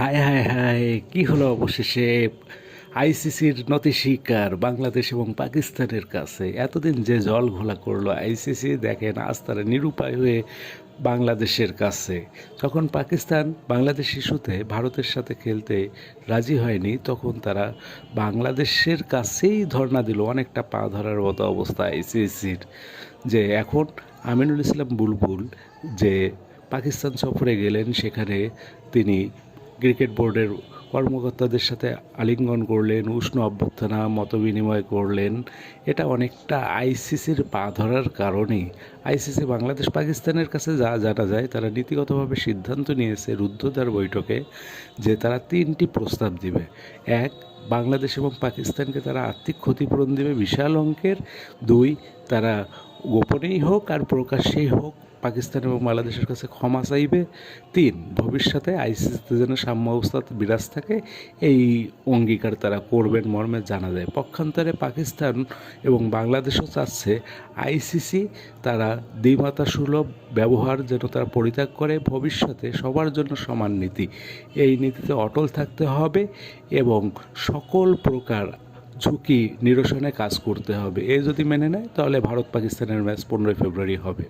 হায় হায় হায় কি হলো অবশেষে আইসিসির নতি স্বীকার বাংলাদেশ এবং পাকিস্তানের কাছে এতদিন যে জল ঘোলা করলো আইসিসি দেখেন আজ তারা নিরুপায় হয়ে বাংলাদেশের কাছে যখন পাকিস্তান বাংলাদেশ ইস্যুতে ভারতের সাথে খেলতে রাজি হয়নি তখন তারা বাংলাদেশের কাছেই ধর্ণা দিল। অনেকটা পা ধরার মতো অবস্থা আইসিসির। যে এখন আমিনুল ইসলাম বুলবুল যে পাকিস্তান সফরে গেলেন, সেখানে তিনি ক্রিকেট বোর্ডের কর্মকর্তাদের সাথে আলিঙ্গন করলেন, উষ্ণ অভ্যর্থনা মতবিনিময় করলেন। এটা অনেকটা আইসিসির পা ধরার কারণেই। আইসিসি বাংলাদেশ পাকিস্তানের কাছে যা জানা যায়, তারা নীতিগতভাবে সিদ্ধান্ত নিয়েছে রুদ্ধদ্বার বৈঠকে যে তারা 3টি প্রস্তাব দিবে। এক, বাংলাদেশ এবং পাকিস্তানকে তারা আর্থিক ক্ষতিপূরণ দেবে বিশাল অঙ্কের। 2, তারা গোপনেই হোক আর প্রকাশ্যেই হোক পাকিস্তান এবং বাংলাদেশের কাছে ক্ষমা চাইবে। 3, ভবিষ্যতে আইসিসিতে যেন সাম্য অবস্থা বিরাজ থাকে, এই অঙ্গীকার তারা করবেন মর্মে জানা যায়। পক্ষান্তরে পাকিস্তান এবং বাংলাদেশও চাচ্ছে আইসিসি তারা দ্বিমাত্রা সুলভ ব্যবহার যেন তারা পরিত্যাগ করে, ভবিষ্যতে সবার জন্য সমান নীতি, এই নীতিতে অটল থাকতে হবে এবং সকল প্রকার ঝুঁকি নিরসনে কাজ করতে হবে। এ যদি মেনে নেয় তাহলে ভারত পাকিস্তানের ম্যাচ 15 ফেব্রুয়ারি হবে।